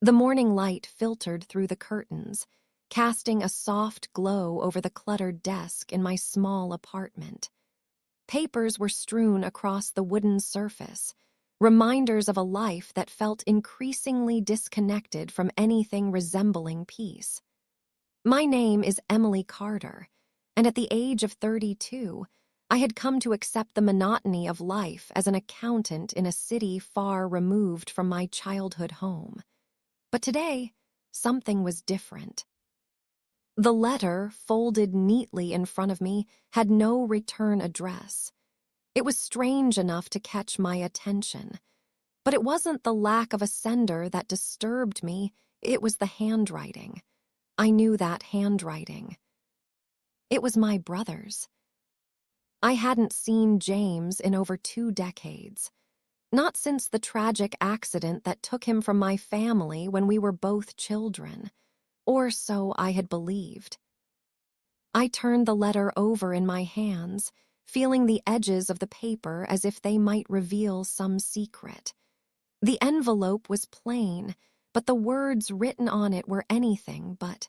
The morning light filtered through the curtains, casting a soft glow over the cluttered desk in my small apartment. Papers were strewn across the wooden surface, reminders of a life that felt increasingly disconnected from anything resembling peace. My name is Emily Carter, and at the age of 32, I had come to accept the monotony of life as an accountant in a city far removed from my childhood home. But today, something was different. The letter, folded neatly in front of me, had no return address. It was strange enough to catch my attention. But it wasn't the lack of a sender that disturbed me, it was the handwriting. I knew that handwriting. It was my brother's. I hadn't seen James in over 2 decades. Not since the tragic accident that took him from my family when we were both children. Or so I had believed. I turned the letter over in my hands, feeling the edges of the paper as if they might reveal some secret. The envelope was plain, but the words written on it were anything but.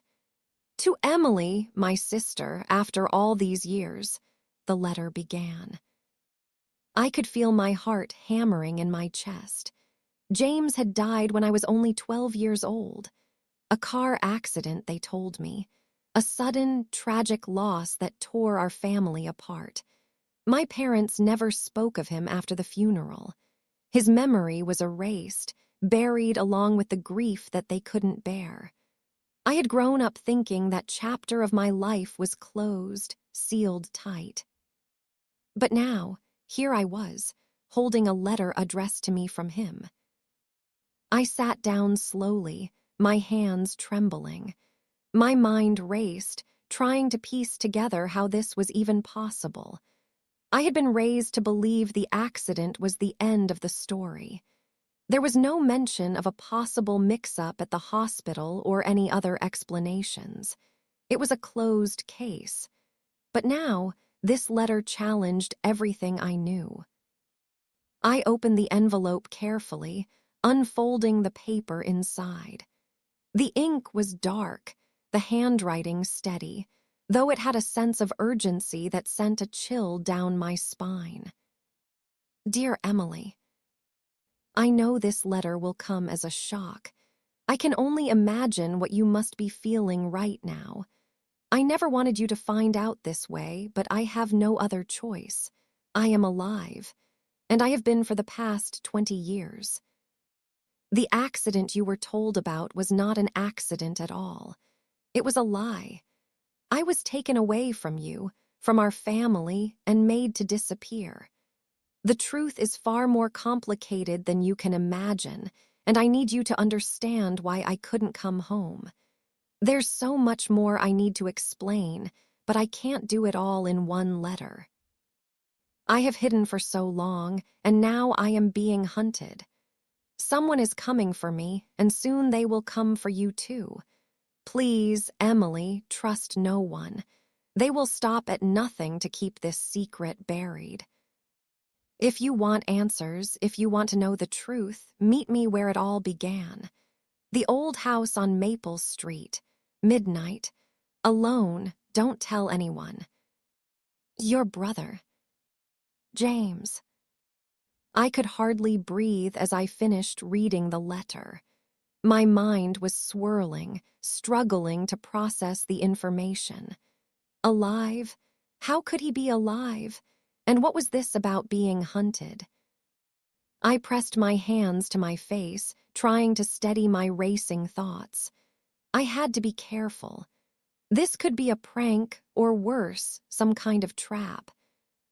"To Emily, my sister, after all these years," the letter began. I could feel my heart hammering in my chest. James had died when I was only 12 years old. A car accident, they told me. A sudden, tragic loss that tore our family apart. My parents never spoke of him after the funeral. His memory was erased, buried along with the grief that they couldn't bear. I had grown up thinking that chapter of my life was closed, sealed tight. But now, here I was, holding a letter addressed to me from him. I sat down slowly, my hands trembling. My mind raced, trying to piece together how this was even possible. I had been raised to believe the accident was the end of the story. There was no mention of a possible mix-up at the hospital or any other explanations. It was a closed case. But now, this letter challenged everything I knew. I opened the envelope carefully, unfolding the paper inside. The ink was dark, the handwriting steady, though it had a sense of urgency that sent a chill down my spine. Dear Emily, I know this letter will come as a shock. I can only imagine what you must be feeling right now. I never wanted you to find out this way, but I have no other choice. I am alive, and I have been for the past 20 years. The accident you were told about was not an accident at all. It was a lie. I was taken away from you, from our family, and made to disappear. The truth is far more complicated than you can imagine, and I need you to understand why I couldn't come home. There's so much more I need to explain, but I can't do it all in one letter. I have hidden for so long, and now I am being hunted. Someone is coming for me, and soon they will come for you too. Please, Emily, trust no one. They will stop at nothing to keep this secret buried. If you want answers, if you want to know the truth, meet me where it all began. The old house on Maple Street. Midnight. Alone. Don't tell anyone. Your brother. James. I could hardly breathe as I finished reading the letter. My mind was swirling, struggling to process the information. Alive? How could he be alive? And what was this about being hunted? I pressed my hands to my face, trying to steady my racing thoughts. I had to be careful. This could be a prank, or worse, some kind of trap.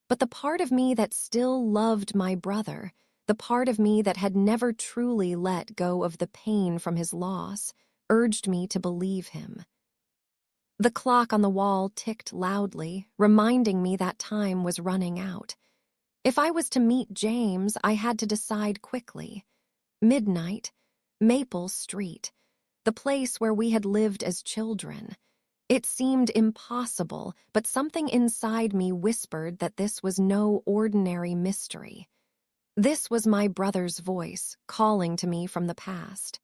But the part of me that still loved my brother, the part of me that had never truly let go of the pain from his loss, urged me to believe him. The clock on the wall ticked loudly, reminding me that time was running out. If I was to meet James, I had to decide quickly. Midnight, Maple Street, the place where we had lived as children. It seemed impossible, but something inside me whispered that this was no ordinary mystery. This was my brother's voice, calling to me from the past.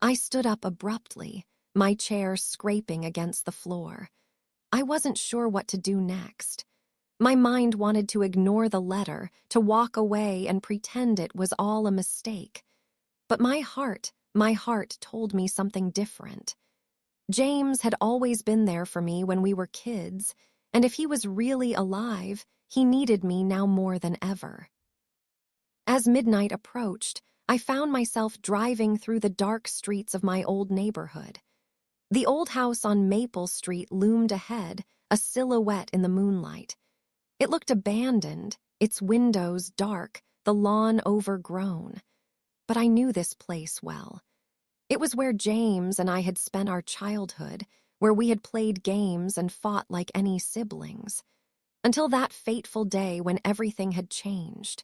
I stood up abruptly, my chair scraping against the floor. I wasn't sure what to do next. My mind wanted to ignore the letter, to walk away and pretend it was all a mistake. But my heart told me something different. James had always been there for me when we were kids, and if he was really alive, he needed me now more than ever. As midnight approached, I found myself driving through the dark streets of my old neighborhood. The old house on Maple Street loomed ahead, a silhouette in the moonlight. It looked abandoned, its windows dark, the lawn overgrown. But I knew this place well. It was where James and I had spent our childhood, where we had played games and fought like any siblings, until that fateful day when everything had changed.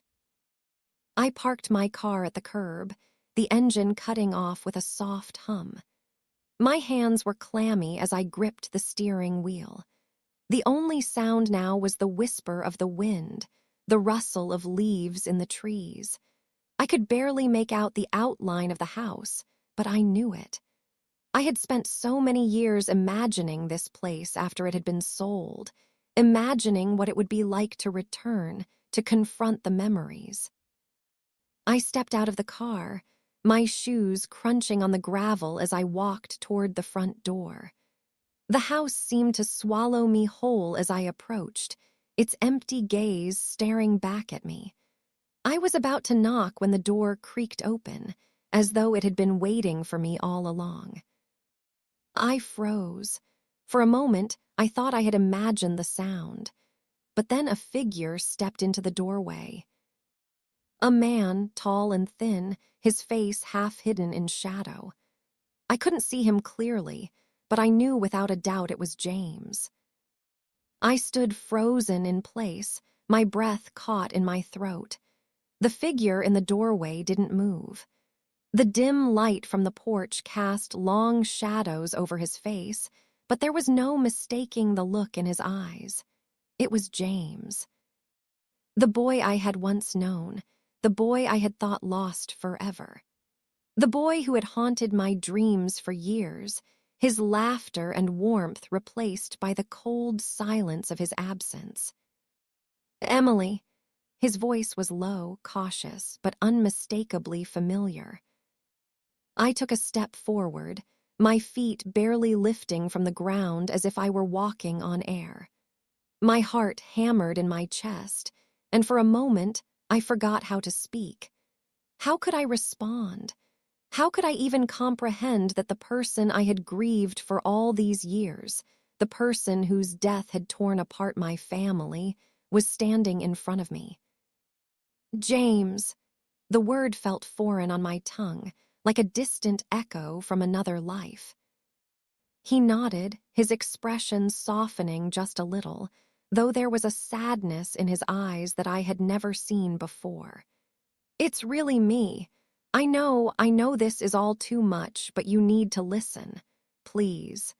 I parked my car at the curb, the engine cutting off with a soft hum. My hands were clammy as I gripped the steering wheel. The only sound now was the whisper of the wind, the rustle of leaves in the trees. I could barely make out the outline of the house, but I knew it. I had spent so many years imagining this place after it had been sold, imagining what it would be like to return, to confront the memories. I stepped out of the car, my shoes crunching on the gravel as I walked toward the front door. The house seemed to swallow me whole as I approached, its empty gaze staring back at me. I was about to knock when the door creaked open, as though it had been waiting for me all along. I froze. For a moment, I thought I had imagined the sound, but then a figure stepped into the doorway. A man, tall and thin, his face half hidden in shadow. I couldn't see him clearly, but I knew without a doubt it was James. I stood frozen in place, my breath caught in my throat. The figure in the doorway didn't move. The dim light from the porch cast long shadows over his face, but there was no mistaking the look in his eyes. It was James. The boy I had once known, the boy I had thought lost forever. The boy who had haunted my dreams for years, his laughter and warmth replaced by the cold silence of his absence. "Emily." His voice was low, cautious, but unmistakably familiar. I took a step forward, my feet barely lifting from the ground as if I were walking on air. My heart hammered in my chest, and for a moment I forgot how to speak. How could I respond? How could I even comprehend that the person I had grieved for all these years, the person whose death had torn apart my family, was standing in front of me? James. The word felt foreign on my tongue, like a distant echo from another life. He nodded, his expression softening just a little, though there was a sadness in his eyes that I had never seen before. "It's really me. I know this is all too much, but you need to listen. Please."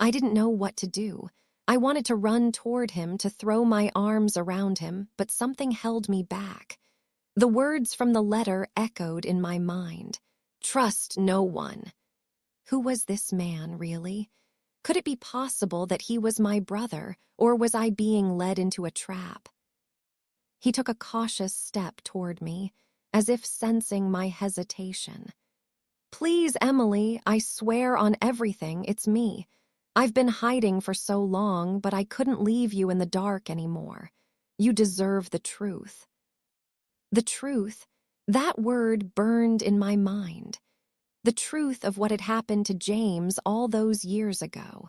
I didn't know what to do. I wanted to run toward him, to throw my arms around him, but something held me back. The words from the letter echoed in my mind. "Trust no one." Who was this man, really? Could it be possible that he was my brother, or was I being led into a trap? He took a cautious step toward me, as if sensing my hesitation. "Please, Emily, I swear on everything, it's me. I've been hiding for so long, but I couldn't leave you in the dark anymore. You deserve the truth." The truth, that word burned in my mind. The truth of what had happened to James all those years ago.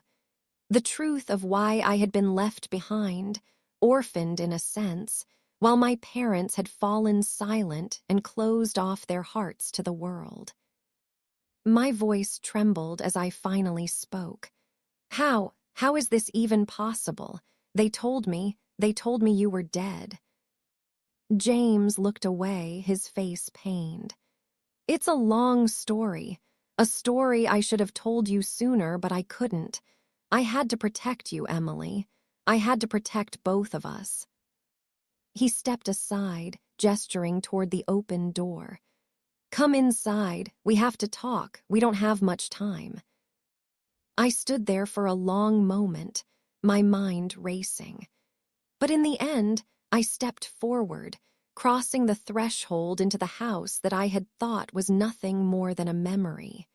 The truth of why I had been left behind, orphaned in a sense, while my parents had fallen silent and closed off their hearts to the world. My voice trembled as I finally spoke. How is this even possible? They told me you were dead." James looked away, his face pained. "It's a long story, a story I should have told you sooner, but I couldn't. I had to protect you, Emily. I had to protect both of us." He stepped aside, gesturing toward the open door. "Come inside. We have to talk. We don't have much time." I stood there for a long moment, my mind racing. But in the end, I stepped forward, crossing the threshold into the house that I had thought was nothing more than a memory.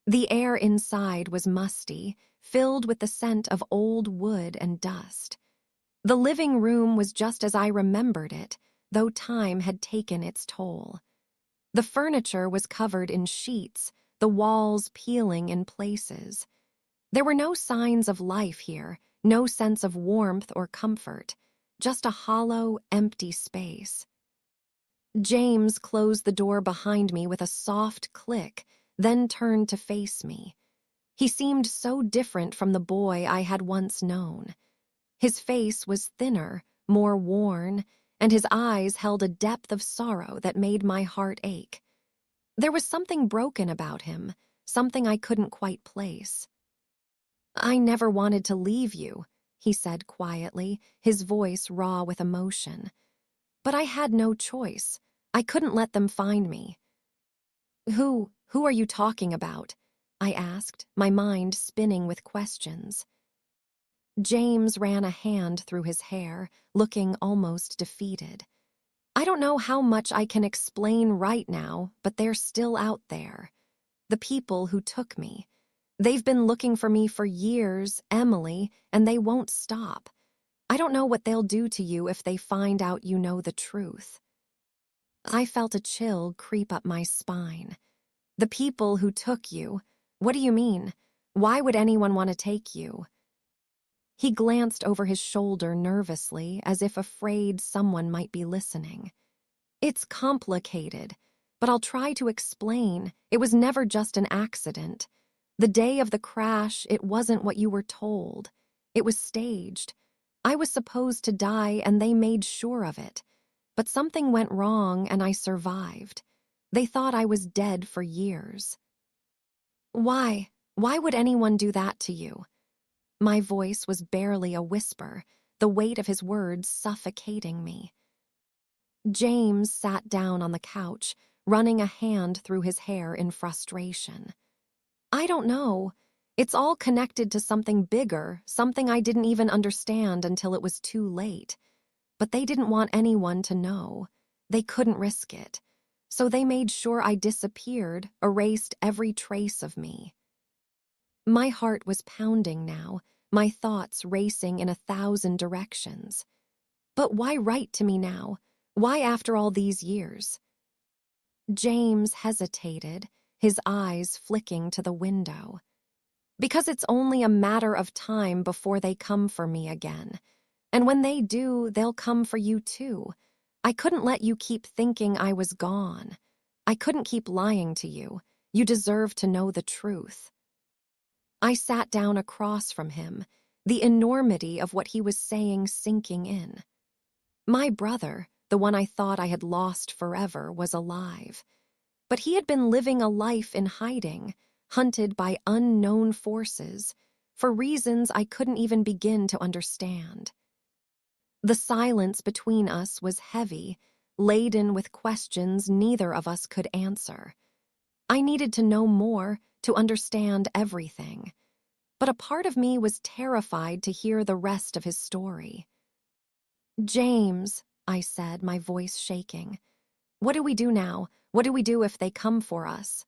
The air inside was musty, filled with the scent of old wood and dust. The living room was just as I remembered it, though time had taken its toll. The furniture was covered in sheets, the walls peeling in places. There were no signs of life here, no sense of warmth or comfort, just a hollow, empty space. James closed the door behind me with a soft click, then turned to face me. He seemed so different from the boy I had once known. His face was thinner, more worn, and his eyes held a depth of sorrow that made my heart ache. There was something broken about him, something I couldn't quite place. "I never wanted to leave you," he said quietly, his voice raw with emotion. "But I had no choice. I couldn't let them find me." Who are you talking about?" I asked, my mind spinning with questions. James ran a hand through his hair, looking almost defeated. "I don't know how much I can explain right now, but they're still out there. The people who took me. They've been looking for me for years, Emily, and they won't stop. I don't know what they'll do to you if they find out you know the truth." I felt a chill creep up my spine. "The people who took you? What do you mean? Why would anyone want to take you?" He glanced over his shoulder nervously, as if afraid someone might be listening. "It's complicated, but I'll try to explain. It was never just an accident. The day of the crash, it wasn't what you were told. It was staged. I was supposed to die, and they made sure of it. But something went wrong, and I survived. They thought I was dead for years." "Why? Why would anyone do that to you?" My voice was barely a whisper, the weight of his words suffocating me. James sat down on the couch, running a hand through his hair in frustration. "I don't know. It's all connected to something bigger, something I didn't even understand until it was too late. But they didn't want anyone to know. They couldn't risk it. So they made sure I disappeared, erased every trace of me." My heart was pounding now, my thoughts racing in 1,000 directions. But why write to me now? Why after all these years? James hesitated, his eyes flicking to the window. "Because it's only a matter of time before they come for me again. And when they do, they'll come for you too. I couldn't let you keep thinking I was gone. I couldn't keep lying to you. You deserve to know the truth." I sat down across from him, the enormity of what he was saying sinking in. My brother, the one I thought I had lost forever, was alive. But he had been living a life in hiding, hunted by unknown forces, for reasons I couldn't even begin to understand. The silence between us was heavy, laden with questions neither of us could answer. I needed to know more, to understand everything. But a part of me was terrified to hear the rest of his story. "James," I said, my voice shaking, "what do we do now? What do we do if they come for us?"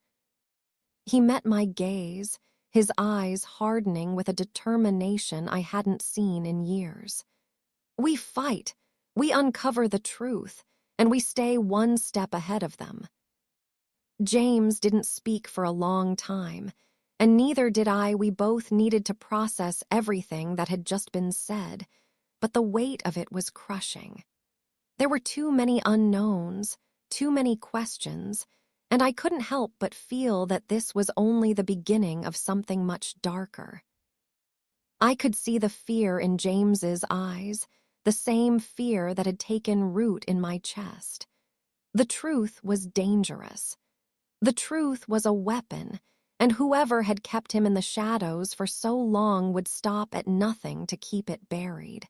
He met my gaze, his eyes hardening with a determination I hadn't seen in years. "We fight, we uncover the truth, and we stay one step ahead of them." James didn't speak for a long time, and neither did I. We both needed to process everything that had just been said, but the weight of it was crushing. There were too many unknowns, too many questions, and I couldn't help but feel that this was only the beginning of something much darker. I could see the fear in James's eyes, the same fear that had taken root in my chest. The truth was dangerous. The truth was a weapon, and whoever had kept him in the shadows for so long would stop at nothing to keep it buried.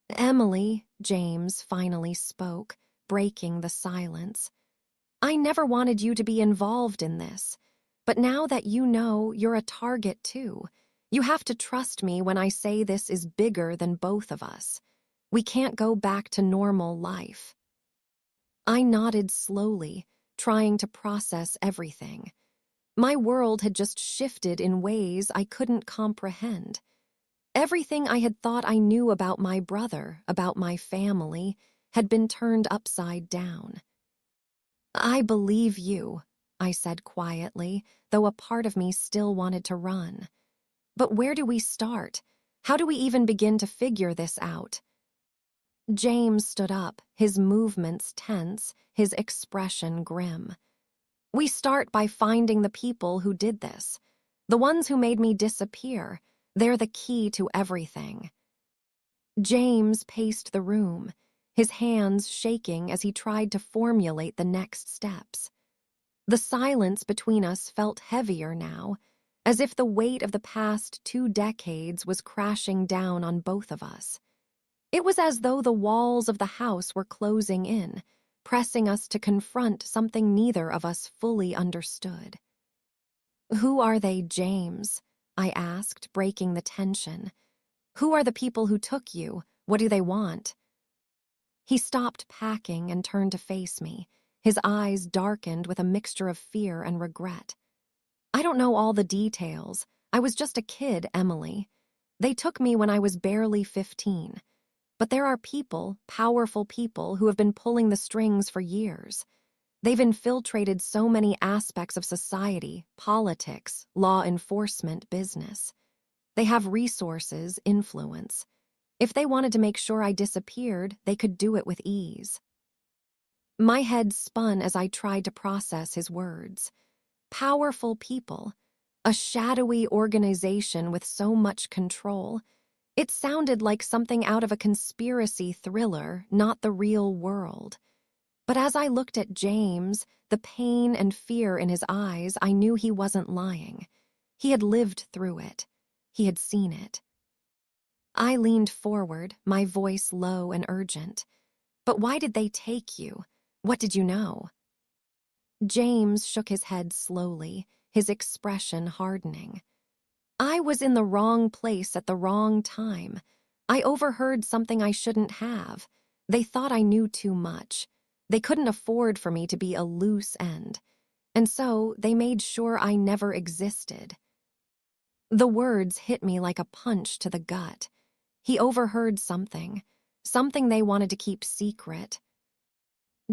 "Emily," James finally spoke, breaking the silence, I never wanted you to be involved in this. But now that you know, you're a target too. You have to trust me when I say this is bigger than both of us. We can't go back to normal life." I nodded slowly, trying to process everything. My world had just shifted in ways I couldn't comprehend. Everything I had thought I knew about my brother, about my family, had been turned upside down. "I believe you," I said quietly, though a part of me still wanted to run. "But where do we start? How do we even begin to figure this out?" James stood up, his movements tense, his expression grim. "We start by finding the people who did this. The ones who made me disappear. They're the key to everything." James paced the room, his hands shaking as he tried to formulate the next steps. The silence between us felt heavier now, as if the weight of the past 2 decades was crashing down on both of us. It was as though the walls of the house were closing in, pressing us to confront something neither of us fully understood. "Who are they, James?" I asked, breaking the tension. "Who are the people who took you? What do they want?" He stopped packing and turned to face me, his eyes darkened with a mixture of fear and regret. "I don't know all the details. I was just a kid, Emily. They took me when I was barely 15. But there are people, powerful people, who have been pulling the strings for years. They've infiltrated so many aspects of society, politics, law enforcement, business. They have resources, influence. If they wanted to make sure I disappeared, they could do it with ease." My head spun as I tried to process his words. Powerful people, a shadowy organization with so much control. It sounded like something out of a conspiracy thriller, not the real world. But as I looked at James, the pain and fear in his eyes, I knew he wasn't lying. He had lived through it. He had seen it. I leaned forward, my voice low and urgent. "But why did they take you? What did you know?" James shook his head slowly, his expression hardening. "I was in the wrong place at the wrong time. I overheard something I shouldn't have. They thought I knew too much. They couldn't afford for me to be a loose end. And so they made sure I never existed." The words hit me like a punch to the gut. He overheard something they wanted to keep secret.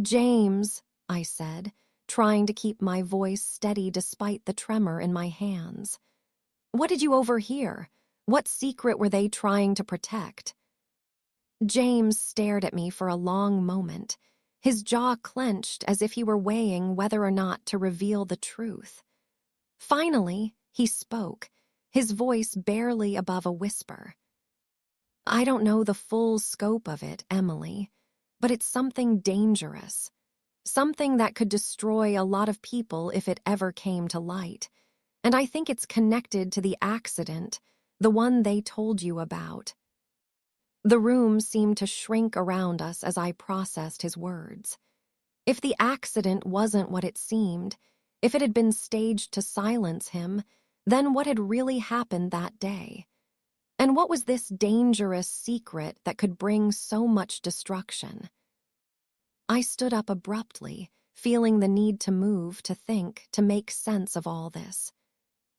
"James," I said, trying to keep my voice steady despite the tremor in my hands. "What did you overhear? What secret were they trying to protect?" James stared at me for a long moment, his jaw clenched as if he were weighing whether or not to reveal the truth. Finally, he spoke, his voice barely above a whisper. "I don't know the full scope of it, Emily, but it's something dangerous. Something that could destroy a lot of people if it ever came to light. And I think it's connected to the accident, the one they told you about." The room seemed to shrink around us as I processed his words. If the accident wasn't what it seemed, if it had been staged to silence him, then what had really happened that day? And what was this dangerous secret that could bring so much destruction? I stood up abruptly, feeling the need to move, to think, to make sense of all this.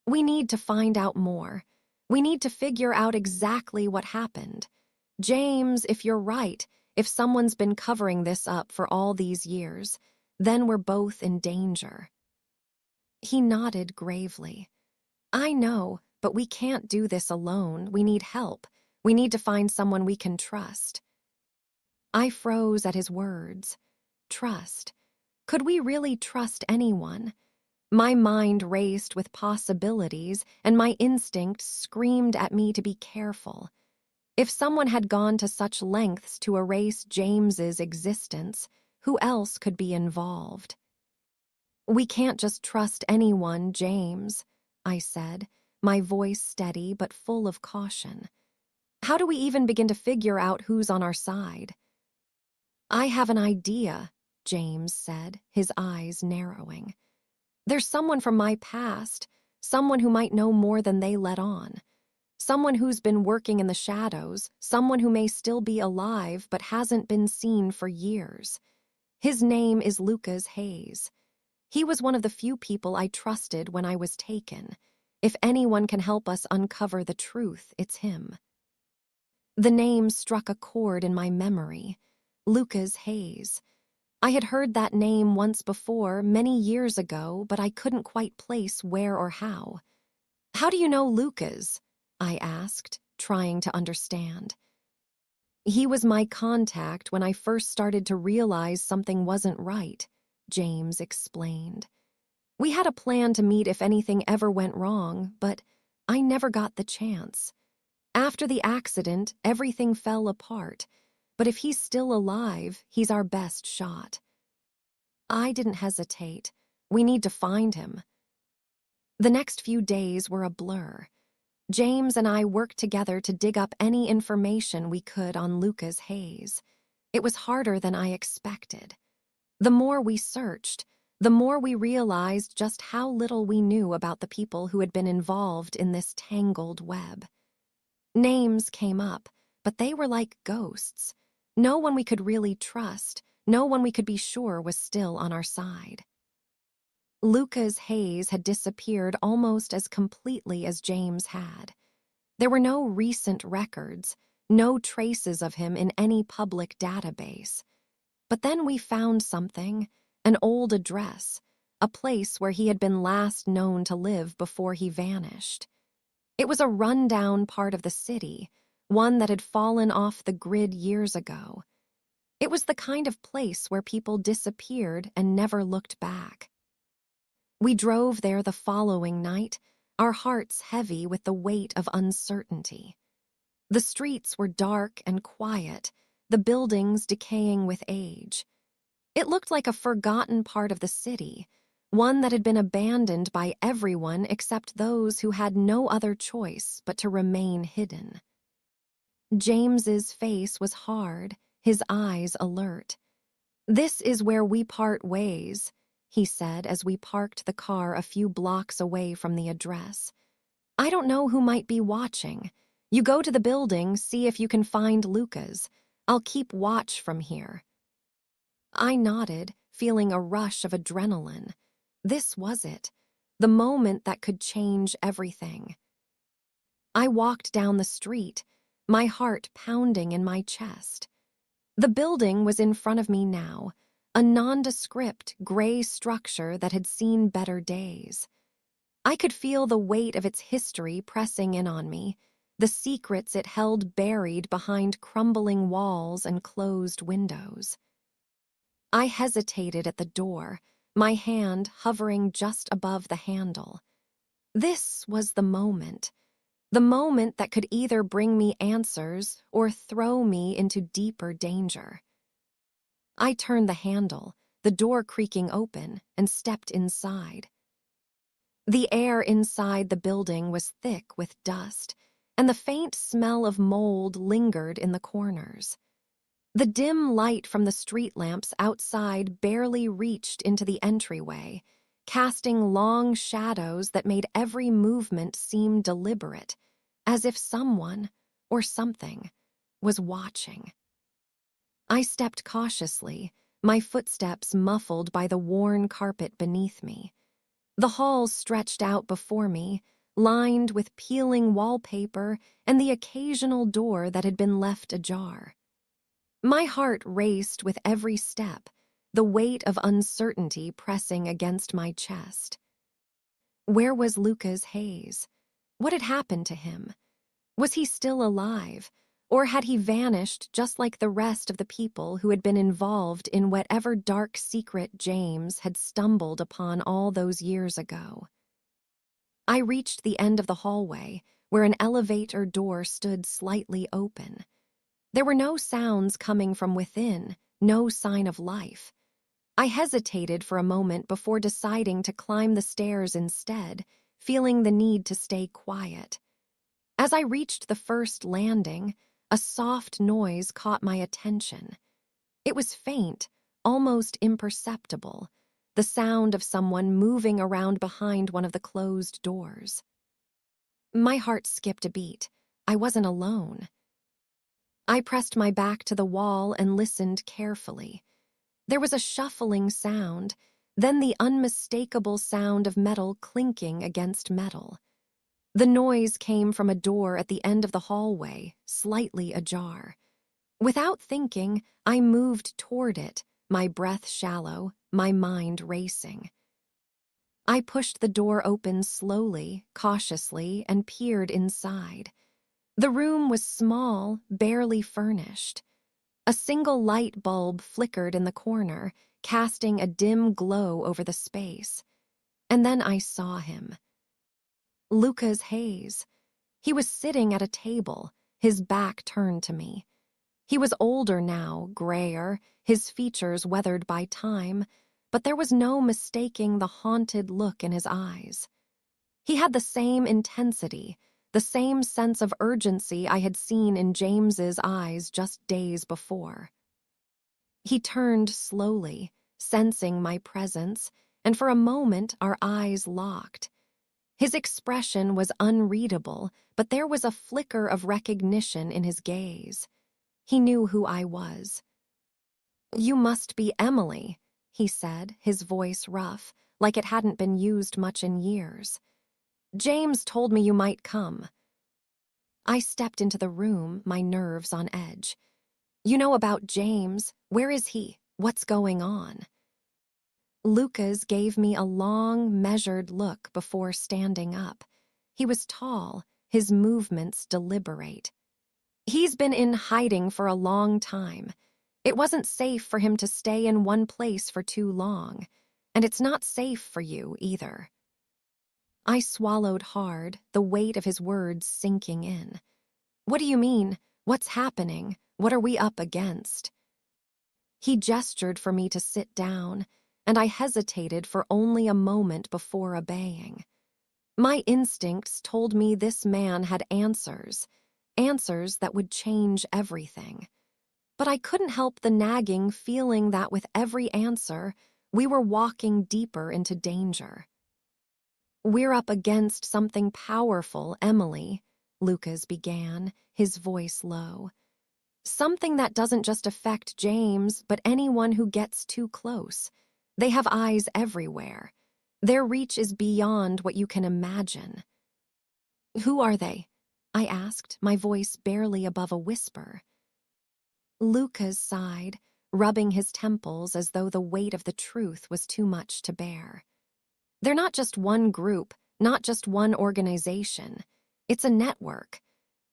"We need to find out more. We need to figure out exactly what happened. James, if you're right, if someone's been covering this up for all these years, then we're both in danger." He nodded gravely. "I know, but we can't do this alone. We need help. We need to find someone we can trust." I froze at his words. Trust. Could we really trust anyone? My mind raced with possibilities, and my instincts screamed at me to be careful. If someone had gone to such lengths to erase James's existence, who else could be involved? "We can't just trust anyone, James," I said, my voice steady but full of caution. "How do we even begin to figure out who's on our side?" "I have an idea," James said, his eyes narrowing. There's someone from my past, someone who might know more than they let on. Someone who's been working in the shadows, someone who may still be alive but hasn't been seen for years. His name is Lucas Hayes. He was one of the few people I trusted when I was taken. If anyone can help us uncover the truth, it's him. The name struck a chord in my memory. Lucas Hayes. I had heard that name once before, many years ago, but I couldn't quite place where or how. How do you know Lucas? I asked, trying to understand. He was my contact when I first started to realize something wasn't right, James explained. We had a plan to meet if anything ever went wrong, but I never got the chance. After the accident, everything fell apart, but if he's still alive, he's our best shot. I didn't hesitate. We need to find him. The next few days were a blur. James and I worked together to dig up any information we could on Lucas Hayes. It was harder than I expected. The more we searched, the more we realized just how little we knew about the people who had been involved in this tangled web. Names came up, but they were like ghosts. No one we could really trust, no one we could be sure was still on our side. Lucas Hayes had disappeared almost as completely as James had. There were no recent records, no traces of him in any public database. But then we found something, an old address, a place where he had been last known to live before he vanished. It was a rundown part of the city, one that had fallen off the grid years ago. It was the kind of place where people disappeared and never looked back. We drove there the following night, our hearts heavy with the weight of uncertainty. The streets were dark and quiet, the buildings decaying with age. It looked like a forgotten part of the city, one that had been abandoned by everyone except those who had no other choice but to remain hidden. James's face was hard, his eyes alert. "This is where we part ways," he said as we parked the car a few blocks away from the address. "I don't know who might be watching. You go to the building, see if you can find Lucas. I'll keep watch from here." I nodded, feeling a rush of adrenaline. This was it, the moment that could change everything. I walked down the street, my heart pounding in my chest. The building was in front of me now, a nondescript, gray structure that had seen better days. I could feel the weight of its history pressing in on me, the secrets it held buried behind crumbling walls and closed windows. I hesitated at the door, my hand hovering just above the handle. This was the moment that could either bring me answers or throw me into deeper danger. I turned the handle, the door creaking open, and stepped inside. The air inside the building was thick with dust, and the faint smell of mold lingered in the corners. The dim light from the street lamps outside barely reached into the entryway, casting long shadows that made every movement seem deliberate, as if someone, or something, was watching. I stepped cautiously, my footsteps muffled by the worn carpet beneath me. The hall stretched out before me, lined with peeling wallpaper and the occasional door that had been left ajar. My heart raced with every step, the weight of uncertainty pressing against my chest. Where was Lucas Hayes? What had happened to him? Was he still alive, or had he vanished just like the rest of the people who had been involved in whatever dark secret James had stumbled upon all those years ago? I reached the end of the hallway, where an elevator door stood slightly open. There were no sounds coming from within, no sign of life. I hesitated for a moment before deciding to climb the stairs instead, feeling the need to stay quiet. As I reached the first landing, a soft noise caught my attention. It was faint, almost imperceptible, the sound of someone moving around behind one of the closed doors. My heart skipped a beat. I wasn't alone. I pressed my back to the wall and listened carefully. There was a shuffling sound, then the unmistakable sound of metal clinking against metal. The noise came from a door at the end of the hallway, slightly ajar. Without thinking, I moved toward it, my breath shallow, my mind racing. I pushed the door open slowly, cautiously, and peered inside. The room was small, barely furnished. A single light bulb flickered in the corner, casting a dim glow over the space. And then I saw him. Lucas Hayes. He was sitting at a table, his back turned to me. He was older now, grayer, his features weathered by time, but there was no mistaking the haunted look in his eyes. He had the same intensity, the same sense of urgency I had seen in James's eyes just days before. He turned slowly, sensing my presence, and for a moment our eyes locked. His expression was unreadable, but there was a flicker of recognition in his gaze. He knew who I was. "You must be Emily," he said, his voice rough, like it hadn't been used much in years. "James told me you might come." I stepped into the room, my nerves on edge. "You know about James? Where is he? What's going on?" Lucas gave me a long, measured look before standing up. He was tall, his movements deliberate. "He's been in hiding for a long time. It wasn't safe for him to stay in one place for too long, and it's not safe for you either." I swallowed hard, the weight of his words sinking in. "What do you mean? What's happening? What are we up against?" He gestured for me to sit down, and I hesitated for only a moment before obeying. My instincts told me this man had answers that would change everything. But I couldn't help the nagging feeling that with every answer, we were walking deeper into danger. "We're up against something powerful, Emily," Lucas began, his voice low. "Something that doesn't just affect James, but anyone who gets too close. They have eyes everywhere. Their reach is beyond what you can imagine." "Who are they?" I asked, my voice barely above a whisper. Lucas sighed, rubbing his temples as though the weight of the truth was too much to bear. "They're not just one group, not just one organization. It's a network.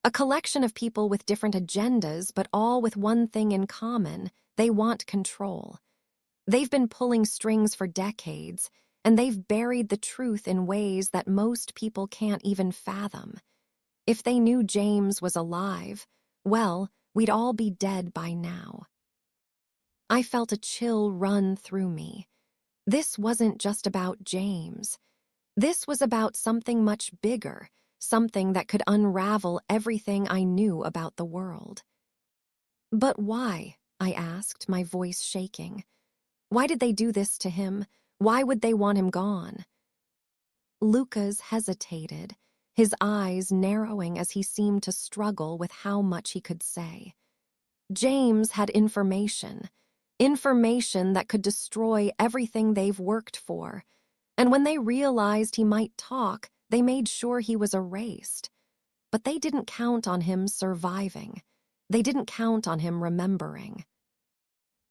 A collection of people with different agendas, but all with one thing in common: they want control. They've been pulling strings for decades, and they've buried the truth in ways that most people can't even fathom. If they knew James was alive, well, we'd all be dead by now." I felt a chill run through me. This wasn't just about James. This was about something much bigger, something that could unravel everything I knew about the world. "But why?" I asked, my voice shaking. "Why did they do this to him? Why would they want him gone?" Lucas hesitated, his eyes narrowing as he seemed to struggle with how much he could say. "James had information that could destroy everything they've worked for. And when they realized he might talk, they made sure he was erased. But they didn't count on him surviving. They didn't count on him remembering."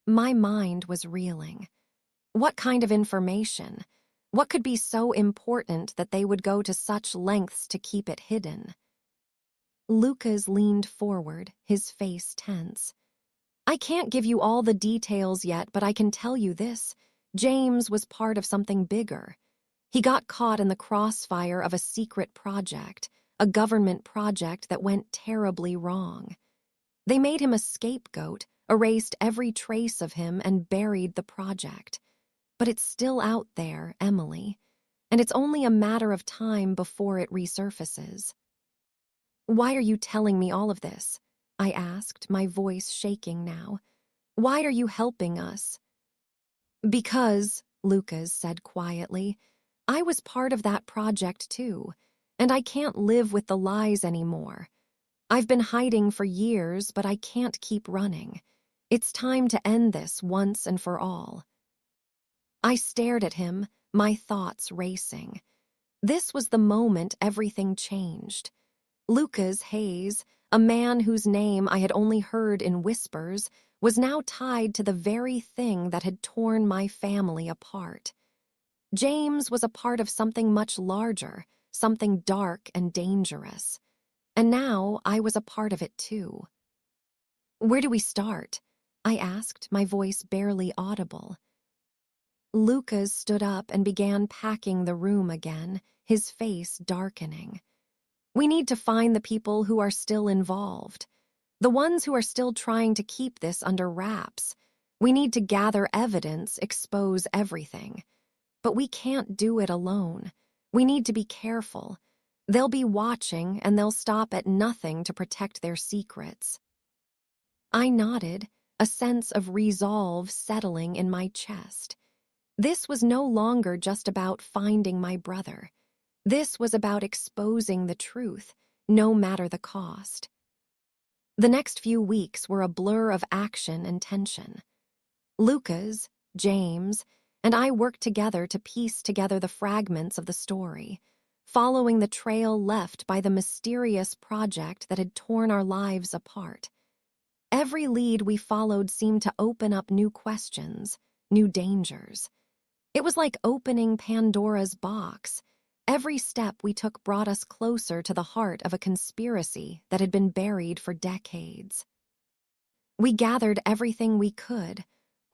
My mind was reeling. What kind of information? What could be so important that they would go to such lengths to keep it hidden? Lucas leaned forward, his face tense. "I can't give you all the details yet, but I can tell you this. James was part of something bigger. He got caught in the crossfire of a secret project, a government project that went terribly wrong. They made him a scapegoat, erased every trace of him, and buried the project. But it's still out there, Emily, and it's only a matter of time before it resurfaces." "Why are you telling me all of this?" I asked, my voice shaking now. "Why are you helping us?" Because, Lucas said quietly, I was part of that project too, and I can't live with the lies anymore. I've been hiding for years, but I can't keep running. It's time to end this once and for all. I stared at him, my thoughts racing. This was the moment everything changed. Lucas Hayes, a man whose name I had only heard in whispers, was now tied to the very thing that had torn my family apart. James was a part of something much larger, something dark and dangerous. And now I was a part of it too. Where do we start? I asked, my voice barely audible. Lucas stood up and began packing the room again, his face darkening. We need to find the people who are still involved, the ones who are still trying to keep this under wraps. We need to gather evidence, expose everything. But we can't do it alone. We need to be careful. They'll be watching, and they'll stop at nothing to protect their secrets. I nodded, a sense of resolve settling in my chest. This was no longer just about finding my brother. This was about exposing the truth, no matter the cost. The next few weeks were a blur of action and tension. Lucas, James, and I worked together to piece together the fragments of the story, following the trail left by the mysterious project that had torn our lives apart. Every lead we followed seemed to open up new questions, new dangers. It was like opening Pandora's box. Every step we took brought us closer to the heart of a conspiracy that had been buried for decades. We gathered everything we could,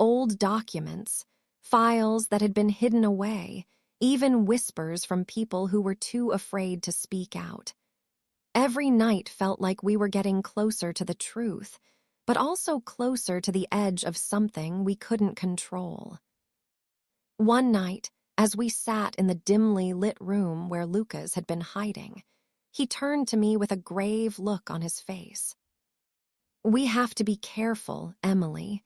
old documents, files that had been hidden away, even whispers from people who were too afraid to speak out. Every night felt like we were getting closer to the truth, but also closer to the edge of something we couldn't control. One night, as we sat in the dimly lit room where Lucas had been hiding, he turned to me with a grave look on his face. We have to be careful, Emily.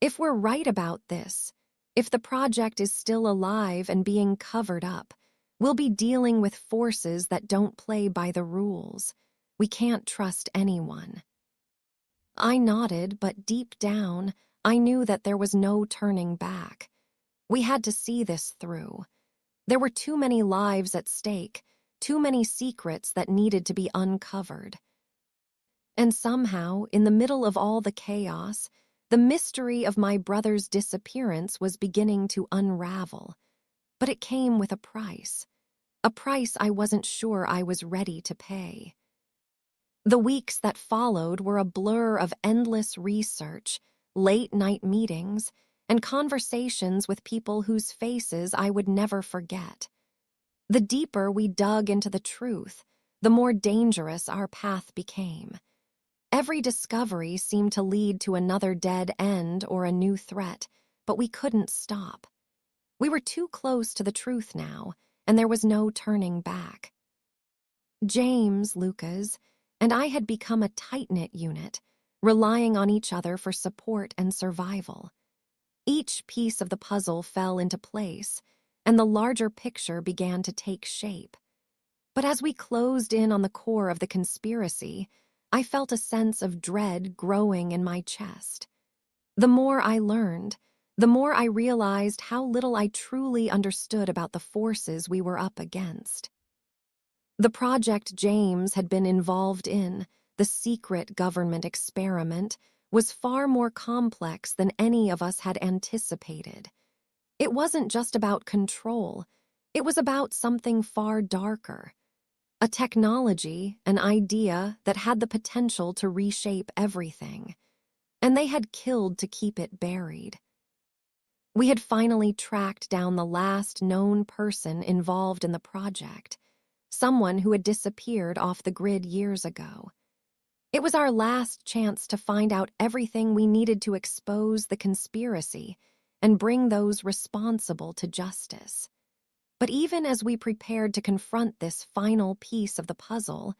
If we're right about this, if the project is still alive and being covered up, we'll be dealing with forces that don't play by the rules. We can't trust anyone. I nodded, but deep down, I knew that there was no turning back. We had to see this through. There were too many lives at stake, too many secrets that needed to be uncovered. And somehow, in the middle of all the chaos, the mystery of my brother's disappearance was beginning to unravel. But it came with a price I wasn't sure I was ready to pay. The weeks that followed were a blur of endless research, late-night meetings, and conversations with people whose faces I would never forget. The deeper we dug into the truth, the more dangerous our path became. Every discovery seemed to lead to another dead end or a new threat, but we couldn't stop. We were too close to the truth now, and there was no turning back. James, Lucas, and I had become a tight-knit unit, relying on each other for support and survival. Each piece of the puzzle fell into place, and the larger picture began to take shape. But as we closed in on the core of the conspiracy, I felt a sense of dread growing in my chest. The more I learned, the more I realized how little I truly understood about the forces we were up against. The project James had been involved in, the secret government experiment, was far more complex than any of us had anticipated. It wasn't just about control, it was about something far darker. A technology, an idea that had the potential to reshape everything. And they had killed to keep it buried. We had finally tracked down the last known person involved in the project, someone who had disappeared off the grid years ago. It was our last chance to find out everything we needed to expose the conspiracy and bring those responsible to justice. But even as we prepared to confront this final piece of the puzzle,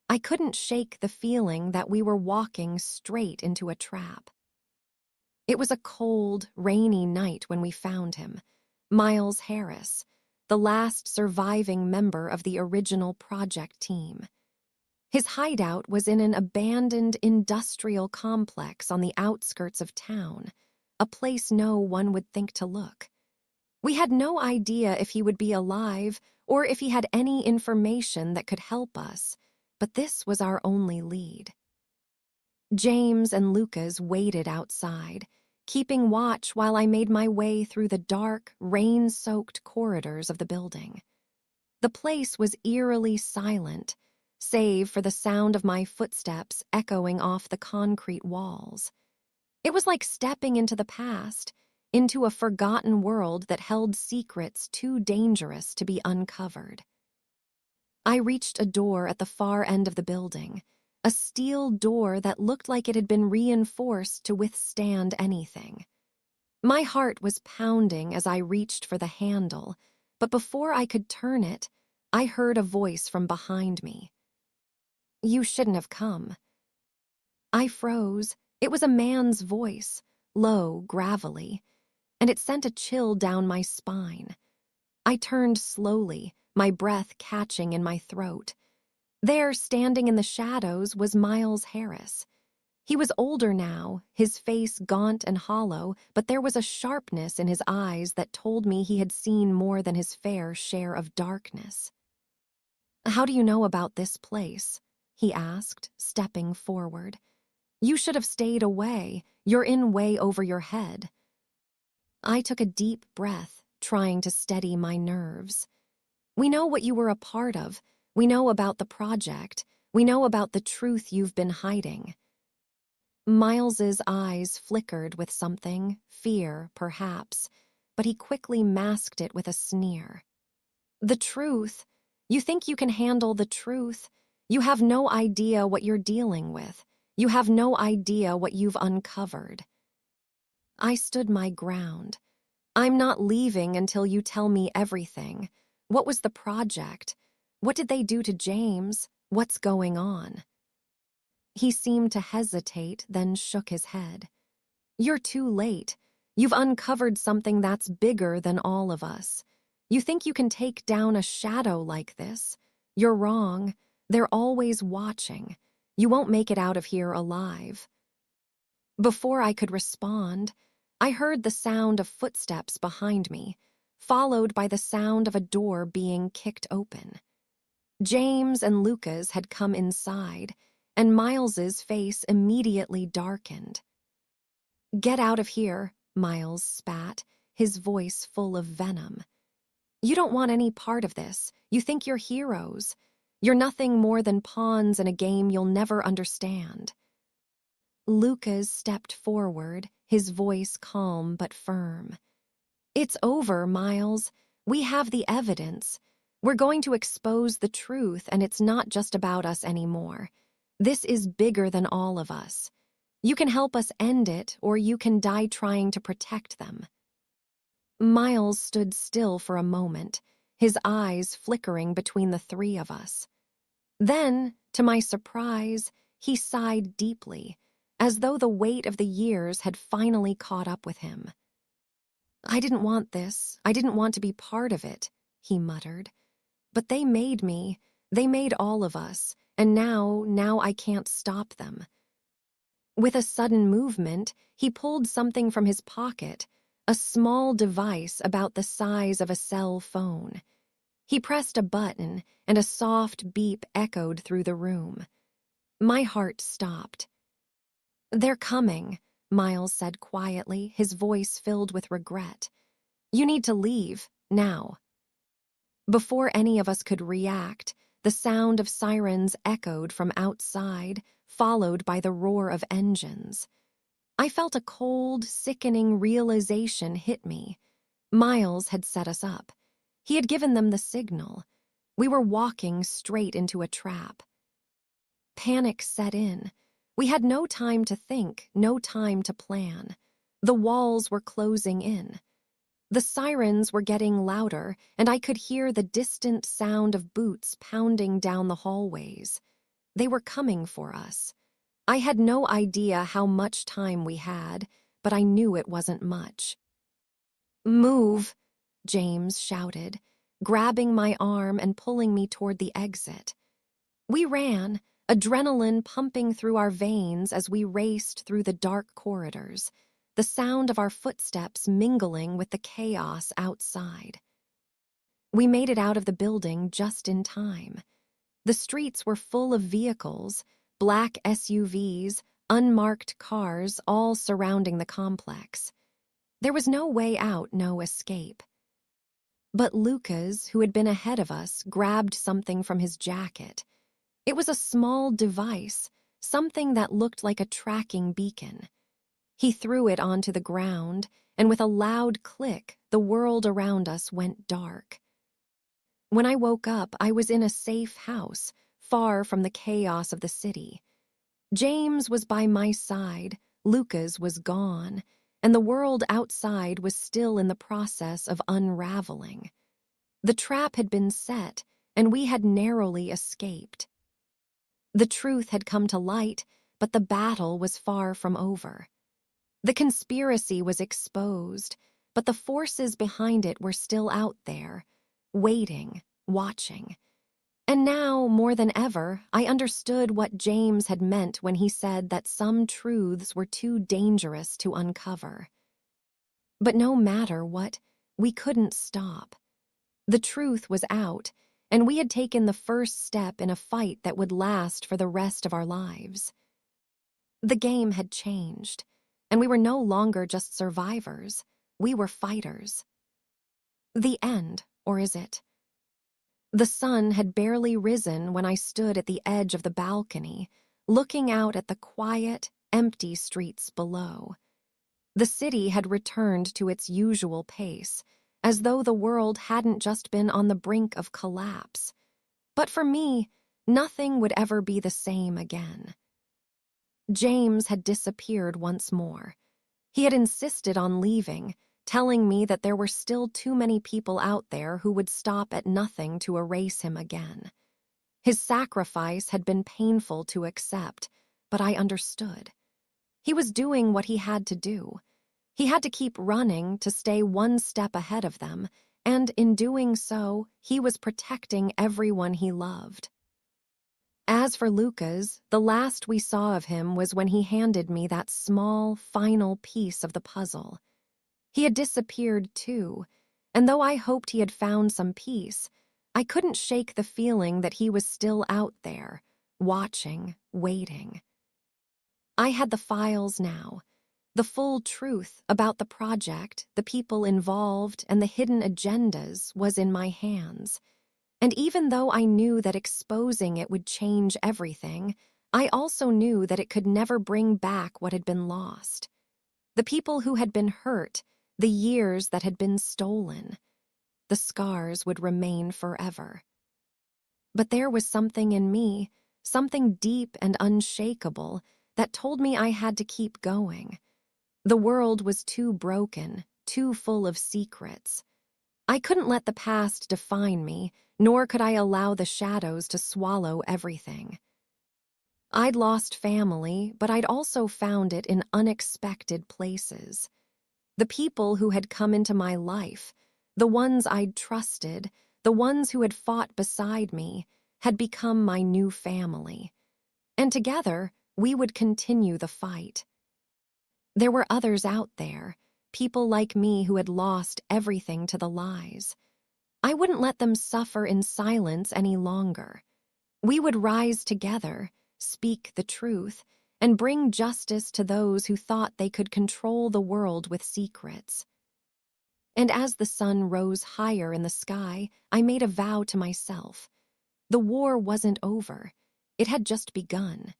I couldn't shake the feeling that we were walking straight into a trap. It was a cold, rainy night when we found him. Miles Harris, the last surviving member of the original project team. His hideout was in an abandoned industrial complex on the outskirts of town, a place no one would think to look. We had no idea if he would be alive or if he had any information that could help us, but this was our only lead. James and Lucas waited outside, keeping watch while I made my way through the dark, rain-soaked corridors of the building. The place was eerily silent, save for the sound of my footsteps echoing off the concrete walls. It was like stepping into the past, into a forgotten world that held secrets too dangerous to be uncovered. I reached a door at the far end of the building, a steel door that looked like it had been reinforced to withstand anything. My heart was pounding as I reached for the handle, but before I could turn it, I heard a voice from behind me. "You shouldn't have come." I froze. It was a man's voice, low, gravelly, and it sent a chill down my spine. I turned slowly, my breath catching in my throat. There, standing in the shadows, was Miles Harris. He was older now, his face gaunt and hollow, but there was a sharpness in his eyes that told me he had seen more than his fair share of darkness. "How do you know about this place?" he asked, stepping forward. "You should have stayed away. You're in way over your head." I took a deep breath, trying to steady my nerves. "We know what you were a part of. We know about the project. We know about the truth you've been hiding." Miles's eyes flickered with something, fear, perhaps, but he quickly masked it with a sneer. "The truth? You think you can handle the truth? You have no idea what you're dealing with. You have no idea what you've uncovered." I stood my ground. "I'm not leaving until you tell me everything. What was the project? What did they do to James? What's going on?" He seemed to hesitate, then shook his head. "You're too late. You've uncovered something that's bigger than all of us. You think you can take down a shadow like this? You're wrong. They're always watching. You won't make it out of here alive." Before I could respond, I heard the sound of footsteps behind me, followed by the sound of a door being kicked open. James and Lucas had come inside, and Miles's face immediately darkened. "Get out of here," Miles spat, his voice full of venom. "You don't want any part of this. You think you're heroes. You're nothing more than pawns in a game you'll never understand." Lucas stepped forward, his voice calm but firm. "It's over, Miles. We have the evidence. We're going to expose the truth, and it's not just about us anymore. This is bigger than all of us. You can help us end it, or you can die trying to protect them." Miles stood still for a moment, his eyes flickering between the three of us. Then, to my surprise, he sighed deeply, as though the weight of the years had finally caught up with him. "I didn't want this. I didn't want to be part of it," he muttered. "But they made me. They made all of us, and now I can't stop them." With a sudden movement, he pulled something from his pocket, a small device about the size of a cell phone. He pressed a button, and a soft beep echoed through the room. My heart stopped. "They're coming," Miles said quietly, his voice filled with regret. "You need to leave, now." Before any of us could react, the sound of sirens echoed from outside, followed by the roar of engines. I felt a cold, sickening realization hit me. Miles had set us up. He had given them the signal. We were walking straight into a trap. Panic set in. We had no time to think, no time to plan. The walls were closing in. The sirens were getting louder, and I could hear the distant sound of boots pounding down the hallways. They were coming for us. I had no idea how much time we had, but I knew it wasn't much. "Move," James shouted, grabbing my arm and pulling me toward the exit. We ran, adrenaline pumping through our veins as we raced through the dark corridors, the sound of our footsteps mingling with the chaos outside. We made it out of the building just in time. The streets were full of vehicles, black SUVs, unmarked cars, all surrounding the complex. There was no way out, no escape. But Lucas, who had been ahead of us, grabbed something from his jacket. It was a small device, something that looked like a tracking beacon. He threw it onto the ground, and with a loud click, the world around us went dark. When I woke up, I was in a safe house, far from the chaos of the city. James was by my side, Lucas was gone, and the world outside was still in the process of unraveling. The trap had been set, and we had narrowly escaped. The truth had come to light, but the battle was far from over. The conspiracy was exposed, but the forces behind it were still out there, waiting, watching. And now, more than ever, I understood what James had meant when he said that some truths were too dangerous to uncover. But no matter what, we couldn't stop. The truth was out, and we had taken the first step in a fight that would last for the rest of our lives. The game had changed, and we were no longer just survivors. We were fighters. The end, or is it? The sun had barely risen when I stood at the edge of the balcony, looking out at the quiet, empty streets below. The city had returned to its usual pace, as though the world hadn't just been on the brink of collapse. But for me, nothing would ever be the same again. James had disappeared once more. He had insisted on leaving, telling me that there were still too many people out there who would stop at nothing to erase him again. His sacrifice had been painful to accept, but I understood. He was doing what he had to do. He had to keep running to stay one step ahead of them, and in doing so, he was protecting everyone he loved. As for Lucas, the last we saw of him was when he handed me that small, final piece of the puzzle. He had disappeared too, and though I hoped he had found some peace, I couldn't shake the feeling that he was still out there, watching, waiting. I had the files now, the full truth about the project, the people involved, and the hidden agendas was in my hands. And even though I knew that exposing it would change everything, I also knew that it could never bring back what had been lost. The people who had been hurt, the years that had been stolen. The scars would remain forever. But there was something in me, something deep and unshakable, that told me I had to keep going. The world was too broken, too full of secrets. I couldn't let the past define me, nor could I allow the shadows to swallow everything. I'd lost family, but I'd also found it in unexpected places. The people who had come into my life, the ones I'd trusted, the ones who had fought beside me, had become my new family. And together, we would continue the fight. There were others out there, people like me who had lost everything to the lies. I wouldn't let them suffer in silence any longer. We would rise together, speak the truth, and bring justice to those who thought they could control the world with secrets. And as the sun rose higher in the sky, I made a vow to myself. The war wasn't over. It had just begun.